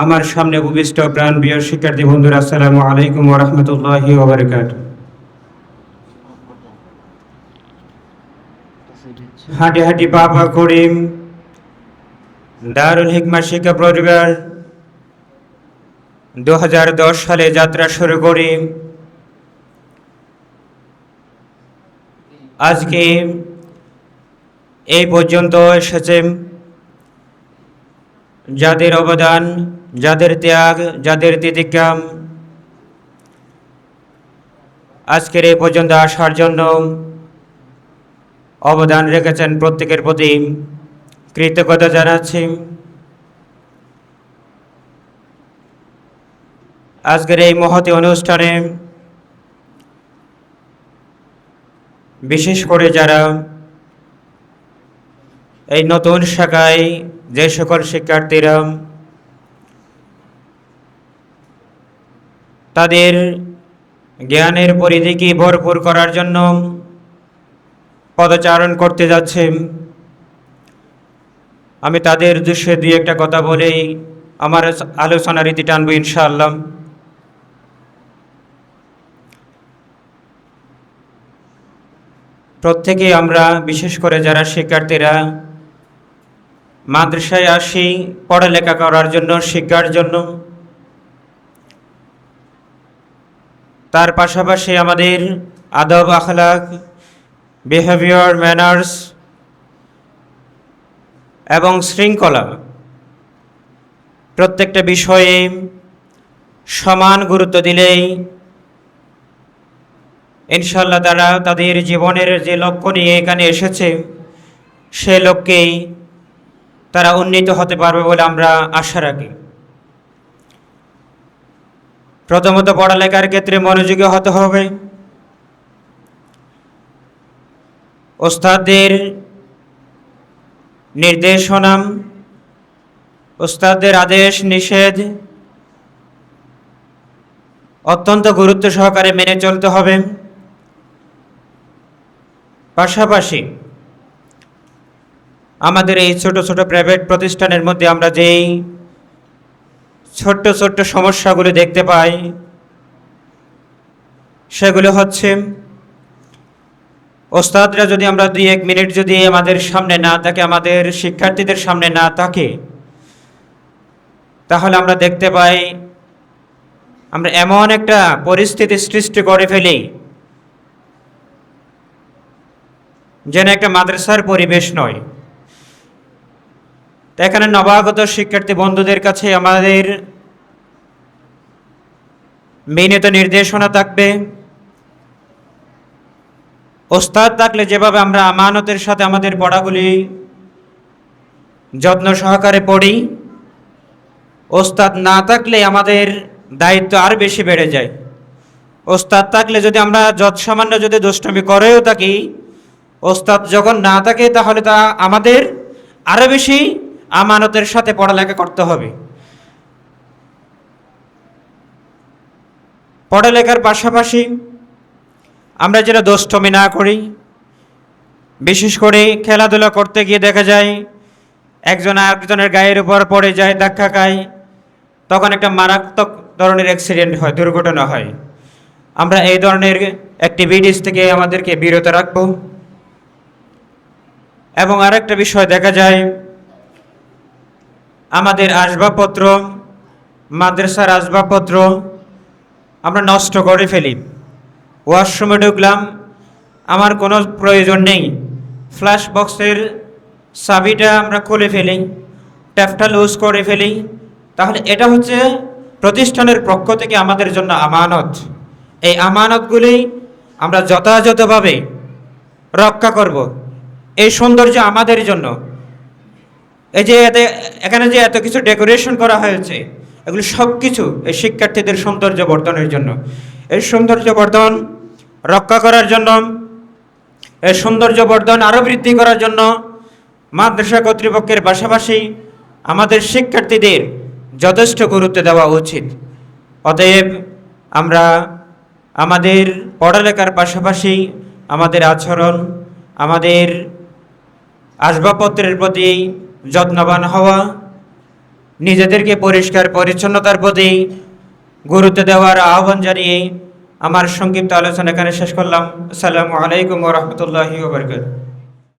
আমার সামনে উপবিষ্ট প্রাণপ্রিয় শিক্ষার্থী বন্ধুরা, আসসালামু আলাইকুম ওয়া রাহমাতুল্লাহি ওয়া বারাকাতুহু। হাঁটি হাঁটি পা পা করি দারুল হিকমা শিক্ষা পরিবার 2010 সালে যাত্রা শুরু করি। আজকে এই পর্যন্ত এসেছে যাদের অবদান, যাদের ত্যাগ, যাদের তিতিক্ষা, আজকের এই পর্যন্ত আসার জন্য অবদান রেখেছেন, প্রত্যেকের প্রতি কৃতজ্ঞতা জানাচ্ছি। আজকের এই মহতী অনুষ্ঠানে বিশেষ করে যারা এই নতুন শাখায় যে সকল শিক্ষার্থীরা তাদের জ্ঞানের পরিধিকে ভরপুর করার জন্য পদচারণ করতে যাচ্ছে, আমি তাদের উদ্দেশ্যে দুই একটা কথা বলেই আমার আলোচনা রীতি টানবো ইনশাআল্লাহ। প্রত্যেকে আমরা, বিশেষ করে যারা শিক্ষার্থীরা মাদ্রাসায় আসি পড়ালেখা করার জন্য, শিক্ষার জন্য, তার পাশাপাশি আমাদের আদব, আখলাক, বিহেভিয়ার, ম্যানার্স এবং শৃঙ্খলা প্রত্যেকটা বিষয়ে সমান গুরুত্ব দিলেই ইনশাআল্লাহ তারা তাদের জীবনের যে লক্ষ্য নিয়ে এখানে এসেছে সে লক্ষ্যেই তারা উন্নীত হতে পারবে বলে আমরা আশা রাখি। প্রথমত পড়ালেখার ক্ষেত্রে মনোযোগী হতে হবে। ওস্তাদদের নির্দেশনা, ওস্তাদদের আদেশ নিষেধ অত্যন্ত গুরুত্ব সহকারে মেনে চলতে হবে। পাশাপাশি আমাদের এই ছোট ছোট প্রাইভেট প্রতিষ্ঠানের মধ্যে আমরা যেই ছোট্ট ছোট্ট সমস্যাগুলো দেখতে পাই সেগুলো হচ্ছে, ওস্তাদরা যদি আমরা 2-1 মিনিট যদি আমাদের সামনে না থাকে, আমাদের শিক্ষার্থীদের সামনে না থাকে, তাহলে আমরা দেখতে পাই আমরা এমন একটা পরিস্থিতি সৃষ্টি করে ফেলি যেন একটা মাদ্রাসার পরিবেশ নয়। তো এখানে নবাগত শিক্ষার্থী বন্ধুদের কাছে আমাদের বিনীত নির্দেশনা থাকবে, ওস্তাদ থাকলে যেভাবে আমরা আমানতের সাথে আমাদের পড়াগুলি যত্ন সহকারে পড়ি, ওস্তাদ না থাকলে আমাদের দায়িত্ব আর বেশি বেড়ে যায়। ওস্তাদ থাকলে যদি আমরা যৎসামান্য যদি দুষ্টমি করেও থাকি, ওস্তাদ যখন না থাকে তাহলে তা আমাদের আরও বেশি আমানতের সাথে পড়ালেখা করতে হবে। পড়ালেখার পাশাপাশি আমরা যেটা দুষ্টমি না করি, বিশেষ করে খেলাধুলা করতে গিয়ে দেখা যায় একজন আরেকজনের গায়ের উপর পড়ে যায়, ধাক্কা খায়, তখন একটা মারাত্মক ধরনের অ্যাক্সিডেন্ট হয়, দুর্ঘটনা হয়। আমরা এই ধরনের অ্যাক্টিভিটিস থেকে আমাদেরকে বিরত রাখব। এবং আরেকটা বিষয় দেখা যায়, আমাদের আসবাবপত্র, মাদ্রাসার আসবাবপত্র আমরা নষ্ট করে ফেলি। ওয়াশরুমে ঢুকলাম, আমার কোনো প্রয়োজন নেই, ফ্ল্যাশ বক্সের চাবিটা আমরা খুলে ফেলি, ট্যাপটা লুজ করে ফেলি, তাহলে এটা হচ্ছে প্রতিষ্ঠানের পক্ষ থেকে আমাদের জন্য আমানত। এই আমানতগুলি আমরা যথাযথভাবে রক্ষা করব। এই সৌন্দর্য আমাদের জন্য। এই যে এখানে যে এত কিছু ডেকোরেশন করা হয়েছে, এগুলো সব কিছু এই শিক্ষার্থীদের সৌন্দর্য বর্ধনের জন্য। এই সৌন্দর্য বর্ধন রক্ষা করার জন্য, এই সৌন্দর্য বর্ধন আরও বৃদ্ধি করার জন্য মাদ্রাসা কর্তৃপক্ষের পাশাপাশি আমাদের শিক্ষার্থীদের যথেষ্ট গুরুত্ব দেওয়া উচিত। অতএব আমরা আমাদের পড়ালেখার পাশাপাশি আমাদের আচরণ, আমাদের আসবাবপত্রের প্রতি যত্নবান হওয়া, নিজেদেরকে পরিষ্কার পরিচ্ছন্নতার প্রতি গুরুত্ব দেওয়ার আহ্বান জানিয়ে আমার সংক্ষিপ্ত আলোচনা এখানে শেষ করলাম। আসসালামু আলাইকুম ওয়া রাহমাতুল্লাহি ওয়া বারাকাতুহু।